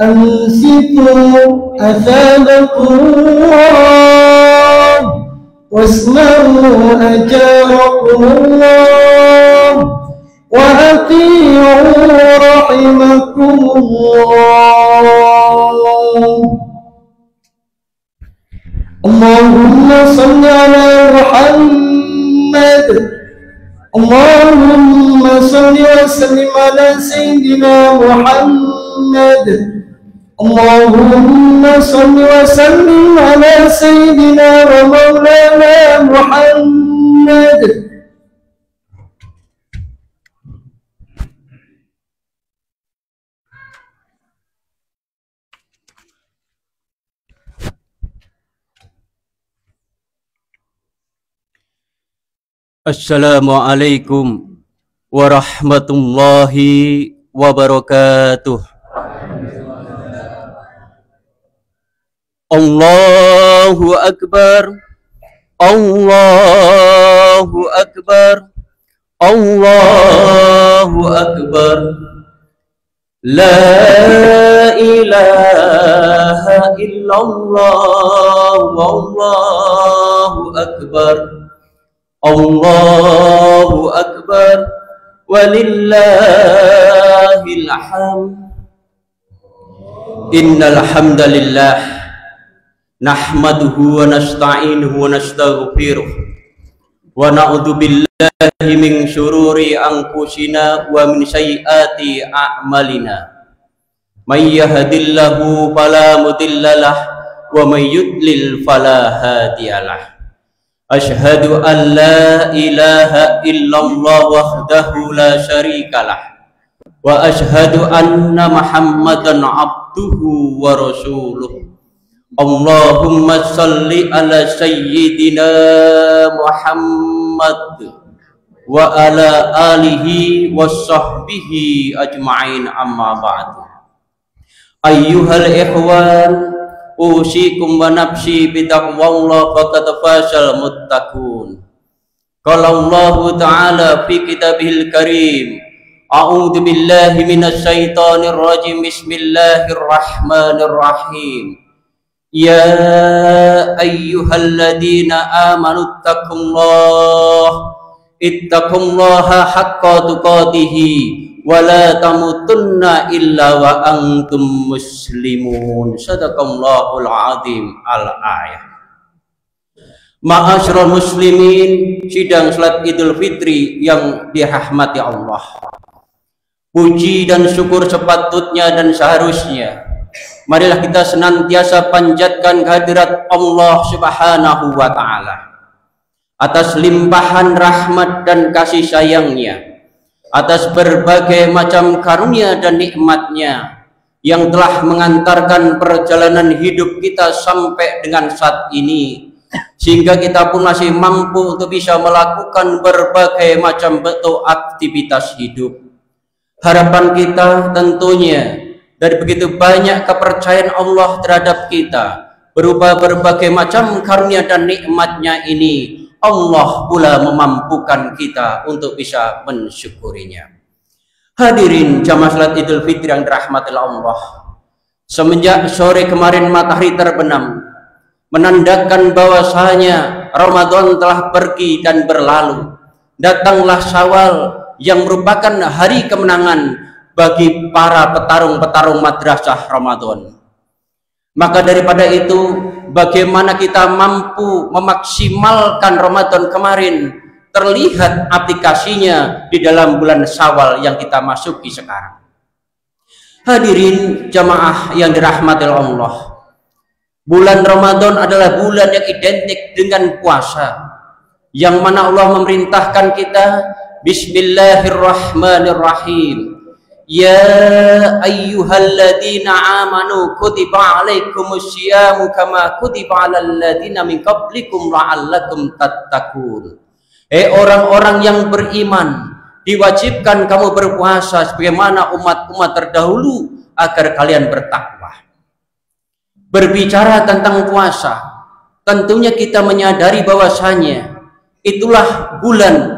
أنصتوا أثابكم الله واسمعوا أجاركم الله وأطيعوا رحمكم الله. اللهم صل على محمد. اللهم صل وسلم على سيدنا محمد. اللهم صل وسلم على سيدنا ومولانا محمد. Assalamualaikum warahmatullahi wabarakatuh. Allahu Akbar, Allahu Akbar, Allahu Akbar. La ilaha illallah, wallahu akbar. Allahu Akbar walillahil hamd. Innal hamdalillah nahmaduhu wa nasta'inuhu wa nastaghfiruh wa na'udzu billahi min syururi anfusina wa min sayyiati a'malina. May yahdihillahu fala mudhillalah wa may yudlil fala hadiyalah. Asyhadu an la ilaha illallah wahdahu la syarikalah wa asyhadu anna Muhammadan abduhu wa rasuluh. Allahumma salli ala sayyidina Muhammad wa ala alihi wa sahbihi ajma'in, amma ba'du. Ayyuhal ikhwan, usikum wa nafsi bitaqwallah faqad fasal muttaqun. Qala Allah Ta'ala fi kitabihil karim, a'udzu billahi minasy syaithanir rajim, bismillahirrahmanirrahim. Ya ayyuhalladzina amanu ittaqullaha haqqa tuqatih wa la tamutunna illa wa antum muslimun. Sadaqallahul azim. Al-ayah. Ma'asyiral muslimin, sidang salat Idul Fitri yang dirahmati Allah. Puji dan syukur sepatutnya dan seharusnya, marilah kita senantiasa panjatkan kehadirat Allah Subhanahu wa Ta'ala atas limpahan rahmat dan kasih sayangnya, atas berbagai macam karunia dan nikmatnya yang telah mengantarkan perjalanan hidup kita sampai dengan saat ini, sehingga kita pun masih mampu untuk bisa melakukan berbagai macam bentuk aktivitas hidup. Harapan kita tentunya dari begitu banyak kepercayaan Allah terhadap kita berupa berbagai macam karunia dan nikmatnya ini, Allah pula memampukan kita untuk bisa mensyukurinya. Hadirin jamaah salat Idul Fitri yang dirahmati Allah, semenjak sore kemarin matahari terbenam, menandakan bahwasanya Ramadan telah pergi dan berlalu. Datanglah Syawal yang merupakan hari kemenangan bagi para petarung-petarung madrasah Ramadan. Maka daripada itu, bagaimana kita mampu memaksimalkan Ramadan kemarin terlihat aplikasinya di dalam bulan Syawal yang kita masuki sekarang. Hadirin jamaah yang dirahmati Allah, bulan Ramadan adalah bulan yang identik dengan puasa, yang mana Allah memerintahkan kita Bismillahirrahmanirrahim. Ya ayyuhalladzina amanu kutiba alaikumusyiyamu kama kutiba alal ladzina min qablikum la'allakum tattaqun. Orang-orang yang beriman, diwajibkan kamu berpuasa sebagaimana umat-umat terdahulu agar kalian bertakwa. Berbicara tentang puasa, tentunya kita menyadari bahwasanya itulah bulan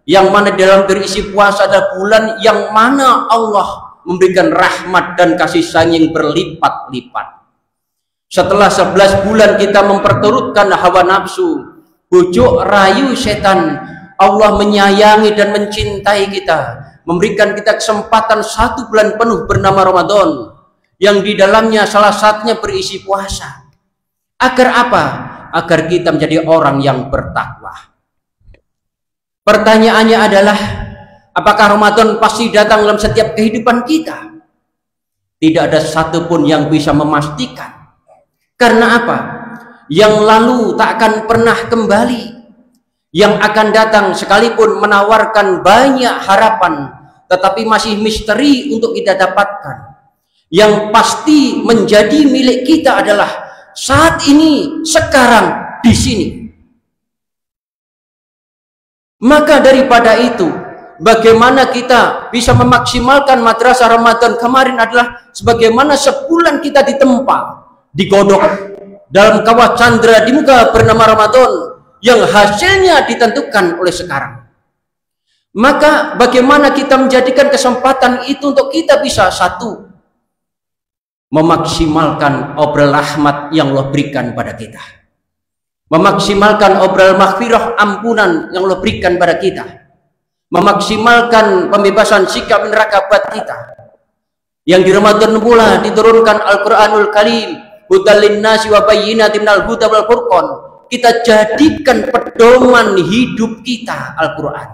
yang mana dalam berisi puasa adalah bulan yang mana Allah memberikan rahmat dan kasih sayang yang berlipat-lipat. Setelah 11 bulan kita memperturutkan hawa nafsu, bujuk rayu setan, Allah menyayangi dan mencintai kita, memberikan kita kesempatan 1 bulan penuh bernama Ramadan, yang di dalamnya salah satunya berisi puasa. Agar apa? Agar kita menjadi orang yang bertakwa. Pertanyaannya adalah, apakah Ramadan pasti datang dalam setiap kehidupan kita? Tidak ada satupun yang bisa memastikan. Karena apa? Yang lalu tak akan pernah kembali. Yang akan datang sekalipun menawarkan banyak harapan, tetapi masih misteri untuk kita dapatkan. Yang pasti menjadi milik kita adalah saat ini, sekarang, di sini. Maka daripada itu, bagaimana kita bisa memaksimalkan madrasah Ramadan kemarin adalah sebagaimana sebulan kita ditempa, digodok dalam kawah candra di muka bernama Ramadan, yang hasilnya ditentukan oleh sekarang. Maka bagaimana kita menjadikan kesempatan itu untuk kita bisa, satu, memaksimalkan obral rahmat yang Allah berikan pada kita, memaksimalkan obral maghfirah, ampunan yang Allah berikan pada kita, memaksimalkan pembebasan sikap neraka buat kita. Yang di Ramadan pula diturunkan Al-Quranul Karim, hudal linnasi wa bayyinatin minal huda wal furqan. Kita jadikan pedoman hidup kita Al-Quran.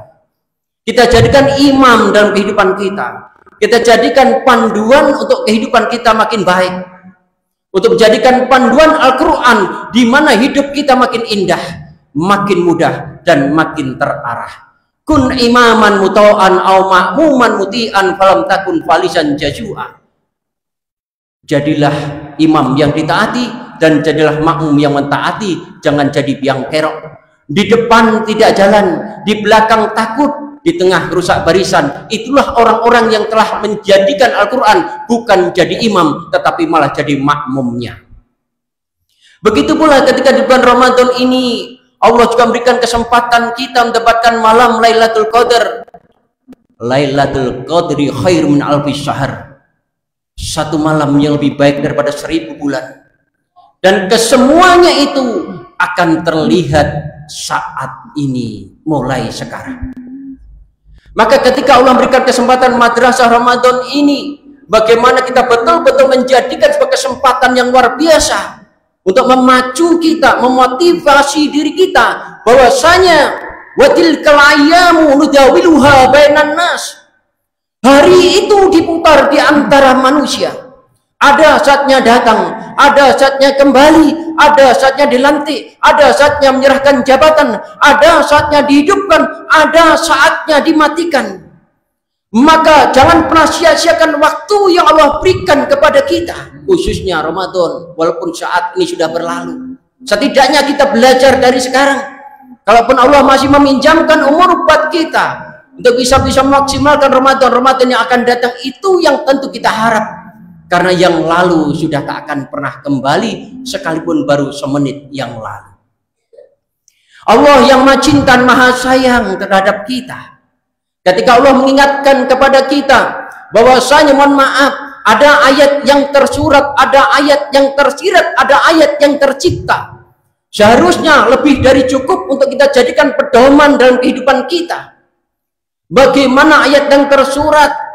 Kita jadikan imam dalam kehidupan kita. Kita jadikan panduan untuk kehidupan kita makin baik. Untuk menjadikan panduan Al-Quran di mana hidup kita makin indah, makin mudah, dan makin terarah. Kun imaman muta'an au ma'muman muti'an falam takun falisan jazua. Jadilah imam yang ditaati dan jadilah makmum yang mentaati. Jangan jadi biang kerok. Di depan tidak jalan, di belakang takut, di tengah rusak barisan. Itulah orang-orang yang telah menjadikan Al-Quran bukan jadi imam, tetapi malah jadi makmumnya. Begitu pula ketika di bulan Ramadan ini, Allah juga memberikan kesempatan kita mendapatkan malam Lailatul Qadar. Lailatul Qadri khair min alfi syahr. Satu malam yang lebih baik daripada 1000 bulan. Dan kesemuanya itu akan terlihat saat ini, mulai sekarang. Maka ketika Allah memberikan kesempatan madrasah Ramadan ini, bagaimana kita betul-betul menjadikan sebagai kesempatan yang luar biasa untuk memacu kita, memotivasi diri kita bahwasanya watilkal ayyamu nudawiluha bainan nas. Hari itu diputar di antara manusia. Ada saatnya datang, ada saatnya kembali, ada saatnya dilantik, ada saatnya menyerahkan jabatan, ada saatnya dihidupkan, ada saatnya dimatikan. Maka jangan pernah sia-siakan waktu yang Allah berikan kepada kita, khususnya Ramadan, walaupun saat ini sudah berlalu. Setidaknya kita belajar dari sekarang. Kalaupun Allah masih meminjamkan umur buat kita untuk bisa memaksimalkan Ramadan yang akan datang, itu yang tentu kita harap. Karena yang lalu sudah tak akan pernah kembali, sekalipun baru semenit yang lalu. Allah yang maha cinta, maha sayang terhadap kita. Ketika Allah mengingatkan kepada kita bahwasanya, mohon maaf, ada ayat yang tersurat, ada ayat yang tersirat, ada ayat yang tercipta. Seharusnya lebih dari cukup untuk kita jadikan pedoman dalam kehidupan kita. Bagaimana ayat yang tersurat?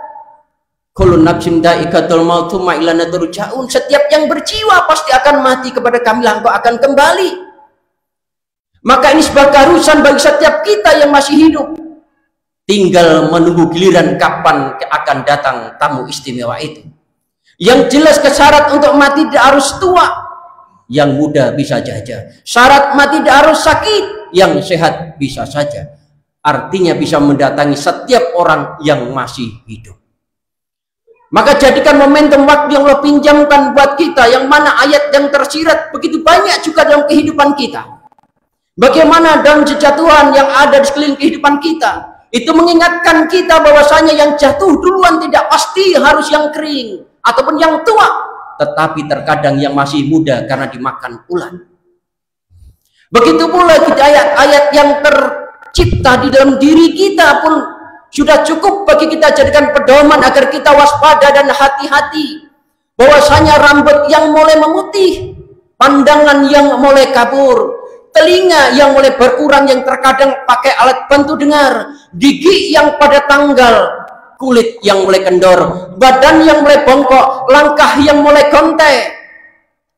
Kullu nafsin dha'iqatul maut tsumma ilaina turja'un. Setiap yang berjiwa pasti akan mati, kepada kamilah engkau akan kembali. Maka ini sebuah keharusan bagi setiap kita yang masih hidup. Tinggal menunggu giliran kapan akan datang tamu istimewa itu. Yang jelas kesyarat untuk mati tidak harus tua, yang muda bisa saja. Syarat mati tidak harus sakit, yang sehat bisa saja. Artinya bisa mendatangi setiap orang yang masih hidup. Maka jadikan momentum waktu yang Allah pinjamkan buat kita, yang mana ayat yang tersirat begitu banyak juga dalam kehidupan kita. Bagaimana dalam jejatuhan yang ada di sekeliling kehidupan kita, itu mengingatkan kita bahwasanya yang jatuh duluan tidak pasti harus yang kering ataupun yang tua, tetapi terkadang yang masih muda karena dimakan ulat. Begitu pula ayat-ayat yang tercipta di dalam diri kita pun Sudah cukup bagi kita jadikan pedoman agar kita waspada dan hati-hati. Bahwasanya rambut yang mulai memutih, pandangan yang mulai kabur, telinga yang mulai berkurang yang terkadang pakai alat bantu dengar, gigi yang pada tanggal, kulit yang mulai kendor, badan yang mulai bongkok, langkah yang mulai gontai.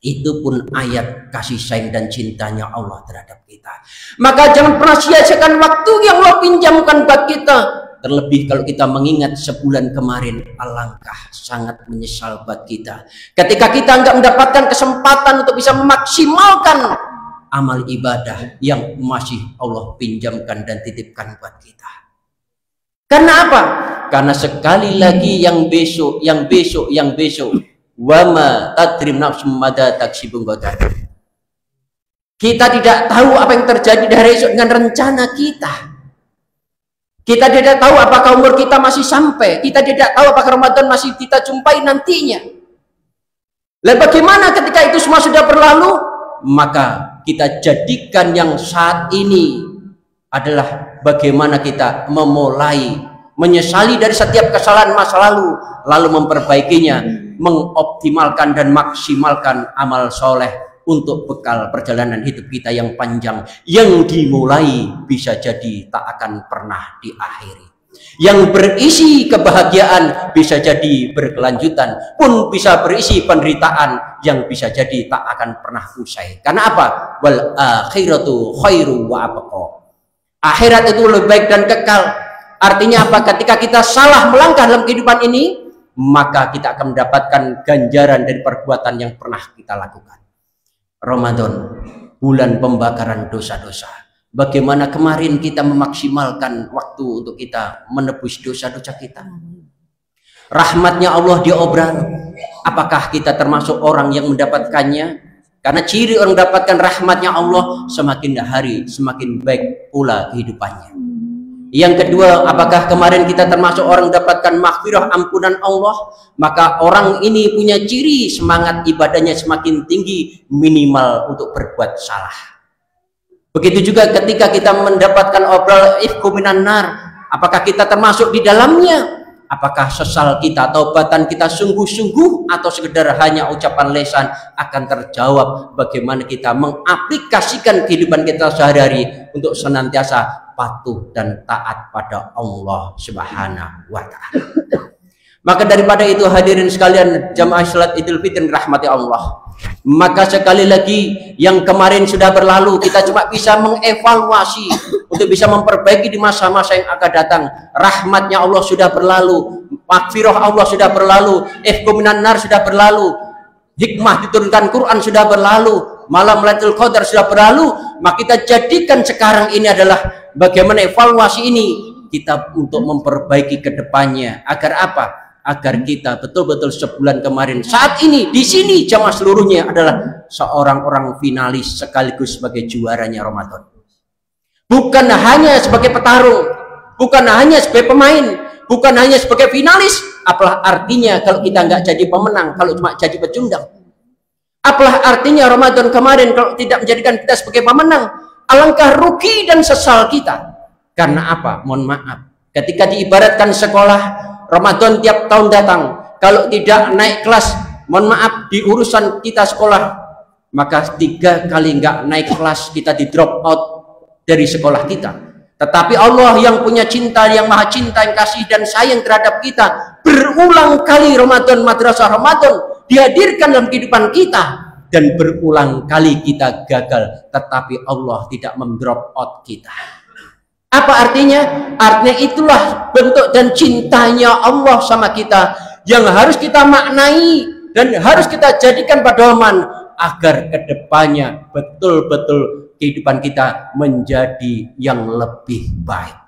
Itu pun ayat kasih sayang dan cintanya Allah terhadap kita. Maka jangan pernah sia-siakan waktu yang Allah pinjamkan buat kita. Terlebih kalau kita mengingat sebulan kemarin, alangkah sangat menyesal buat kita. Ketika kita nggak mendapatkan kesempatan untuk bisa memaksimalkan amal ibadah yang masih Allah pinjamkan dan titipkan buat kita. Karena apa? Karena sekali lagi yang besok, wama tadrim nafsum mada taksibun ghadan. Kita tidak tahu apa yang terjadi dari esok dengan rencana kita. Kita tidak tahu apakah umur kita masih sampai. Kita tidak tahu apakah Ramadan masih kita jumpai nantinya. Lalu bagaimana ketika itu semua sudah berlalu? Maka kita jadikan yang saat ini adalah bagaimana kita memulai menyesali dari setiap kesalahan masa lalu memperbaikinya, mengoptimalkan dan maksimalkan amal soleh untuk bekal perjalanan hidup kita yang panjang, yang dimulai bisa jadi tak akan pernah diakhiri, yang berisi kebahagiaan bisa jadi berkelanjutan, pun bisa berisi penderitaan yang bisa jadi tak akan pernah usai. Karena apa? Wal akhiratu khairu wa abqa. Akhirat itu lebih baik dan kekal. Artinya apa? Ketika kita salah melangkah dalam kehidupan ini, maka kita akan mendapatkan ganjaran dari perbuatan yang pernah kita lakukan. Ramadan, bulan pembakaran dosa-dosa. Bagaimana kemarin kita memaksimalkan waktu untuk kita menebus dosa-dosa kita. Rahmatnya Allah diobral. Apakah kita termasuk orang yang mendapatkannya? Karena ciri orang mendapatkan rahmatnya Allah, semakin hari semakin baik pula kehidupannya. Yang kedua, apakah kemarin kita termasuk orang mendapatkan maghfirah, ampunan Allah? Maka orang ini punya ciri semangat ibadahnya semakin tinggi, minimal untuk berbuat salah. Begitu juga ketika kita mendapatkan obral ifku minan nar, apakah kita termasuk di dalamnya? Apakah sesal kita, taubatan kita sungguh-sungguh, atau sekedar hanya ucapan lisan? Akan terjawab bagaimana kita mengaplikasikan kehidupan kita sehari-hari untuk senantiasa patuh dan taat pada Allah Subhanahu wa Ta'ala. Maka daripada itu, hadirin sekalian jamaah salat Idul Fitri rahmati Allah, maka sekali lagi yang kemarin sudah berlalu kita cuma bisa mengevaluasi untuk bisa memperbaiki di masa-masa yang akan datang. Rahmatnya Allah sudah berlalu, maghfirah Allah sudah berlalu, ifku minan nar sudah berlalu, hikmah diturunkan Quran sudah berlalu, malam Lailatul Qadar sudah berlalu. Maka kita jadikan sekarang ini adalah bagaimana evaluasi ini kita untuk memperbaiki ke depannya. Agar apa? Agar kita betul-betul sebulan kemarin, saat ini di sini jamaah seluruhnya adalah seorang orang finalis sekaligus sebagai juaranya Ramadan. Bukan hanya sebagai petarung, bukan hanya sebagai pemain, bukan hanya sebagai finalis. Apalah artinya kalau kita nggak jadi pemenang, kalau cuma jadi pecundang? Apalah artinya Ramadan kemarin kalau tidak menjadikan kita sebagai pemenang? Alangkah rugi dan sesal kita. Karena apa? Mohon maaf, ketika diibaratkan sekolah, Ramadan tiap tahun datang, kalau tidak naik kelas, mohon maaf, di urusan kita sekolah, maka 3 kali nggak naik kelas kita di drop out dari sekolah kita. Tetapi Allah yang punya cinta, yang maha cinta, yang kasih dan sayang terhadap kita, berulang kali Ramadan, madrasah Ramadan dihadirkan dalam kehidupan kita, dan berulang kali kita gagal, tetapi Allah tidak mendrop out kita. Apa artinya? Artinya itulah bentuk dan cintanya Allah sama kita yang harus kita maknai dan harus kita jadikan pedoman agar kedepannya betul-betul kehidupan kita menjadi yang lebih baik.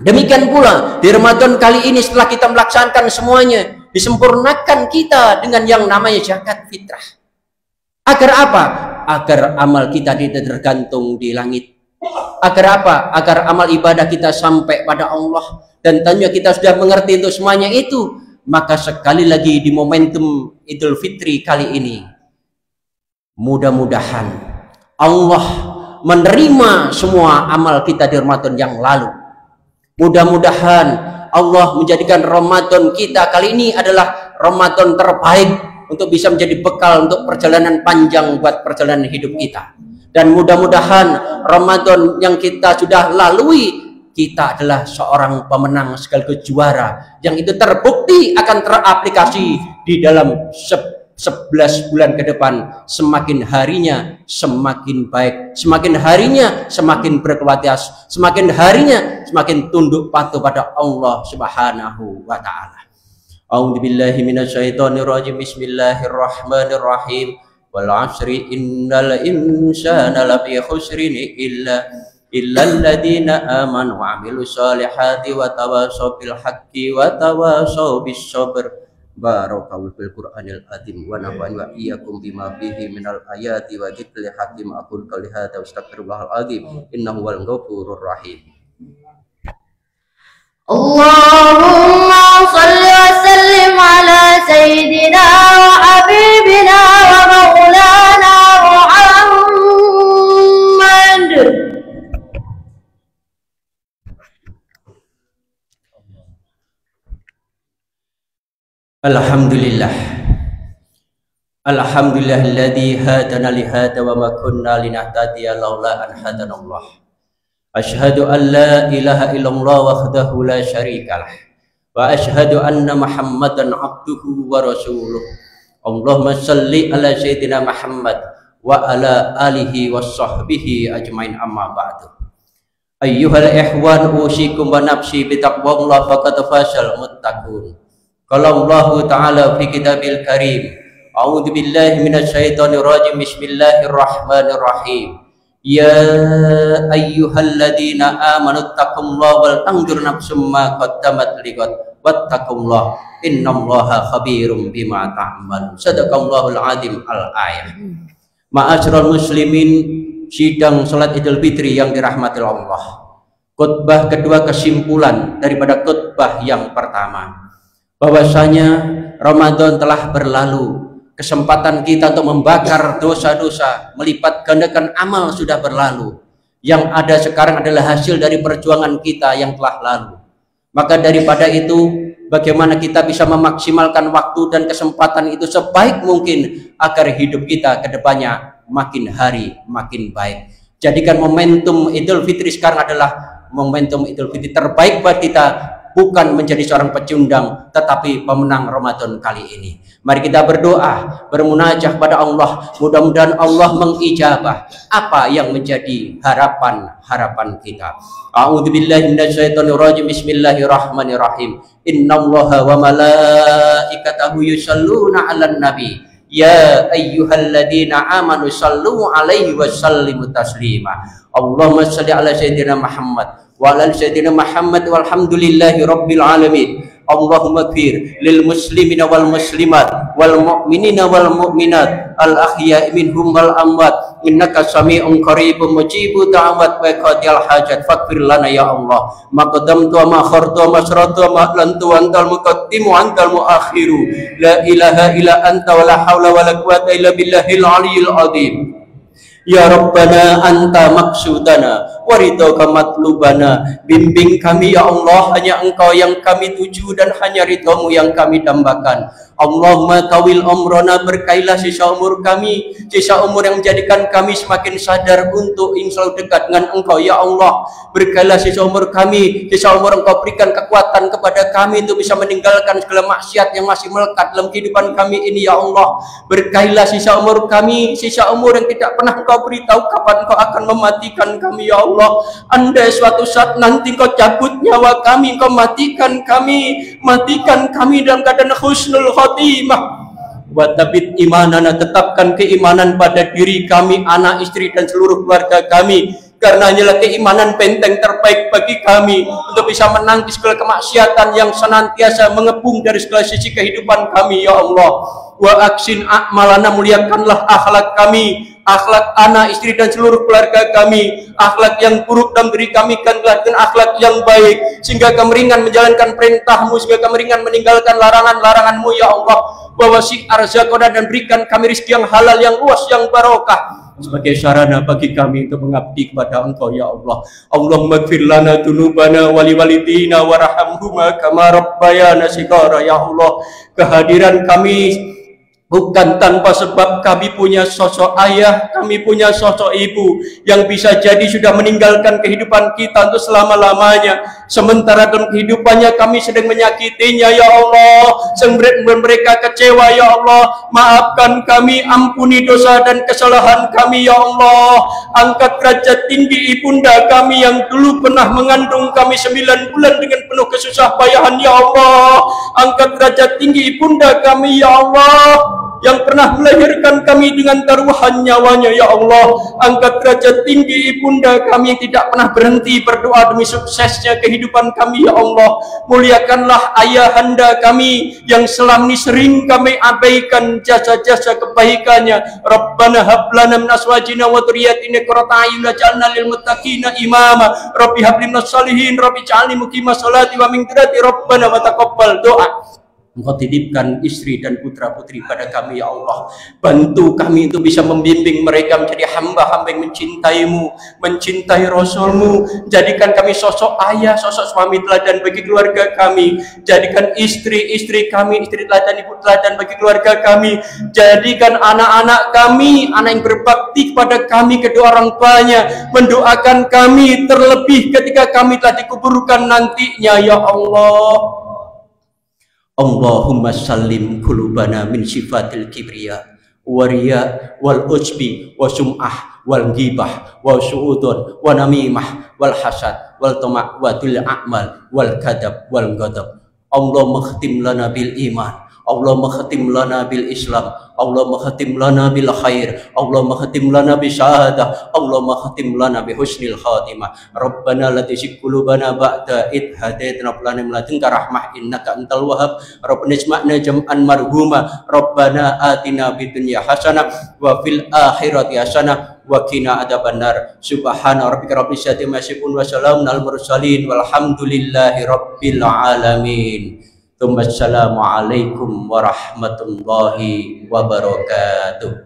Demikian pula di Ramadan kali ini, setelah kita melaksanakan semuanya, disempurnakan kita dengan yang namanya zakat fitrah. Agar apa? Agar amal kita tidak tergantung di langit. Agar apa? Agar amal ibadah kita sampai pada Allah. Dan tentunya kita sudah mengerti untuk semuanya itu. Maka sekali lagi di momentum Idul Fitri kali ini, mudah-mudahan Allah menerima semua amal kita di Ramadan yang lalu. Mudah-mudahan Allah menjadikan Ramadan kita kali ini adalah Ramadan terbaik untuk bisa menjadi bekal untuk perjalanan panjang buat perjalanan hidup kita. Dan mudah-mudahan Ramadan yang kita sudah lalui, kita adalah seorang pemenang sekaligus juara yang itu terbukti akan teraplikasi di dalam 11 bulan ke depan. Semakin harinya semakin baik, semakin harinya semakin berkualitas, semakin harinya semakin tunduk patuh pada Allah Subhanahu wa taala. A'udzubillahi minasyaitonirrajim. Bismillahirrahmanirrahim. Wal 'asri innal insana lafi khusrin illa alladziina aamanu wa 'amilus shalihati wa tawashaw bil haqqi wa tawashaw bis sabr. Barakallahu fil Qur'anil azim wa nafa'ani wa iyyakum bima fihi minal ayati wa dzikril hakim. Aqul qouli hadza wa astaghfirullahal azim innahu huwal ghafurur rahim. Allahumma shalli wa sallim ala sayyidina wa habibina wa maulana Muhammad. Alhamdulillah. Alhamdulillahilladzi hadana li hadza wa ma kunna linahtadiya laula an hadanallah. Asyhadu an la ilaha illallah wahdahu la syarikalah wa asyhadu anna Muhammadan abduhu wa rasuluh. Allahumma shalli ala sayyidina Muhammad wa ala alihi wassahbihi ajmain, amma ba'du. Ayyuhal ikhwan, usikum wa nafsi bitaqwallah faqad fazal muttaqun. Qala Allah Ta'ala fi kitabil karim, a'udzu billahi minasyaitonir rajim. Bismillahirrahmanirrahim. Ya ayyuhalladzina amanu taqullaha wal tanzur nafsum ma qaddamat lighad wattaqullaha innallaha khabirum bima ta'malun. Sadaqallahul azim. Al-ayah. Ma'asyiral muslimin, sidang salat Idul Fitri yang dirahmati Allah. Khutbah kedua kesimpulan daripada khutbah yang pertama, bahwasanya Ramadan telah berlalu. Kesempatan kita untuk membakar dosa-dosa, melipat gandakan amal sudah berlalu. Yang ada sekarang adalah hasil dari perjuangan kita yang telah lalu. Maka daripada itu, bagaimana kita bisa memaksimalkan waktu dan kesempatan itu sebaik mungkin agar hidup kita ke depannya makin hari makin baik. Jadikan momentum Idul Fitri sekarang adalah momentum Idul Fitri terbaik buat kita, bukan menjadi seorang pecundang tetapi pemenang Ramadan kali ini. Mari kita berdoa, bermunajah pada Allah, mudah-mudahan Allah mengijabah apa yang menjadi harapan kita. A'udzubillahi minasyaitonirrajim. Bismillahirrahmanirrahim. Innallaha wa malaikatahu yusholluna 'alan nabi. Ya ayyuhalladzina amanu shallu 'alaihi wa sallimu taslima. Allahumma shalli 'ala sayyidina Muhammad wa 'ala sayyidina Muhammad walhamdulillahi rabbil alamin. Allahumma ighfir lil muslimina wal muslimat wal mu'minina wal mu'minat al ahya'i minhum wal amwat innaka sami'un qaribun mujibud da'wat wa qadiyal hajat faghfir lana ya Allah ma qaddamtu wa ma akhartu wa ma asrartu wa ma a'lantu wa antal muqaddimu wa antal muakhiru la ilaha illa anta wa la haula wa la quwwata illa billahil aliyyil azim. Ya Rabbana anta maksudana waridhoka matlubana. Bimbing kami ya Allah, hanya Engkau yang kami tuju dan hanya ridhamu yang kami dambakan. Allahumma tawil umrona, berkailah sisa umur kami, sisa umur yang menjadikan kami semakin sadar untuk ingin selalu dekat dengan Engkau ya Allah. Berkailah sisa umur kami, sisa umur Engkau berikan kekuatan kepada kami untuk bisa meninggalkan segala maksiat yang masih melekat dalam kehidupan kami ini ya Allah. Berkailah sisa umur kami, sisa umur yang tidak pernah Engkau beritahu kapan Engkau akan mematikan kami ya Allah. Andai suatu saat nanti Engkau cabut nyawa kami, Engkau matikan kami dalam keadaan husnul khotimah. Wa tabit imanana, tetapkan keimanan pada diri kami, anak istri dan seluruh keluarga kami, karena hanyalah keimanan benteng terbaik bagi kami untuk bisa menangkis segala kemaksiatan yang senantiasa mengepung dari segala sisi kehidupan kami ya Allah. Wa aksin a'malana, muliakanlah akhlak kami, akhlak anak istri dan seluruh keluarga kami, akhlak yang buruk dalam diri kami gantilah dengan akhlak yang baik, sehingga kami ringan menjalankan perintahmu, sehingga kami ringan meninggalkan larangan-laranganmu ya Allah. Bawa si arzakona dan berikan kami rezeki yang halal, yang luas, yang barokah. sebagai sarana bagi kami untuk mengabdi kepada Engkau ya Allah. Allahumma ighfir lana dzunubana wa liwalidina warhamhuma kama rabbayana shighara ya Allah. Kehadiran kami bukan tanpa sebab. Kami punya sosok ayah, kami punya sosok ibu yang bisa jadi sudah meninggalkan kehidupan kita untuk selama-lamanya. Sementara dalam kehidupannya kami sedang menyakitinya ya Allah, membuat mereka kecewa ya Allah. Maafkan kami, ampuni dosa dan kesalahan kami ya Allah. Angkat derajat tinggi ibunda kami yang dulu pernah mengandung kami 9 bulan dengan penuh kesusah payahan ya Allah. Angkat derajat tinggi ibunda kami ya Allah, yang pernah melahirkan kami dengan taruhan nyawanya ya Allah. Angkat derajat tinggi ibunda kami yang tidak pernah berhenti berdoa demi suksesnya kehidupan kami ya Allah. Muliakanlah ayahanda kami yang selama ini sering kami abaikan jasa-jasa kebaikannya. Rabbana hab lana min azwajina wa dhurriyyatina qurrata a'yun waj'alna lil muttaqina imama. Rabbi hab lana shalihin, Rabbi ij'alni muqimas sholati wa min dzurriyyati Rabbana wa taqabbal doa. Engkau titipkan istri dan putra-putri pada kami ya Allah. Bantu kami untuk bisa membimbing mereka menjadi hamba-hamba yang mencintaimu, mencintai Rasulmu. Jadikan kami sosok ayah, sosok suami teladan bagi keluarga kami. Jadikan istri-istri kami istri teladan, ibu teladan bagi keluarga kami. Jadikan anak-anak kami anak yang berbakti kepada kami, kedua orang tuanya, mendoakan kami terlebih ketika kami telah dikuburkan nantinya ya Allah. Allahumma sallim qulubana min sifatil kibriya wa riya wal ujbi wa sum'ah wal ghibah wa su'udun wa namimah wal hasad wal tama' wa dil a'mal wal kadab wal ghadab. Allahumma khtim lana bil iman, Allahumma khatim lana bil Islam, Allahumma khatim lana bil khair, Allahumma khatim lana bi syahadah, Allahumma khatim lana bi husnil khatimah. Rabbana la tuzigh qulubana ba'da id hadaitana wa hab lana min ladunka rahmah innaka antal wahhab. Rabbana ijma'na jam'an marhuma, Rabbana atina bid dunya hasanah wa fil akhirati hasanah wa qina adzabannar. Subhana rabbika rabbil izzati amma yasifun wa salamun alal mursalin walhamdulillahi rabbil alamin. Assalamualaikum warahmatullahi wabarakatuh.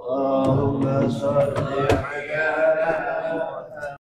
Allahumma shalli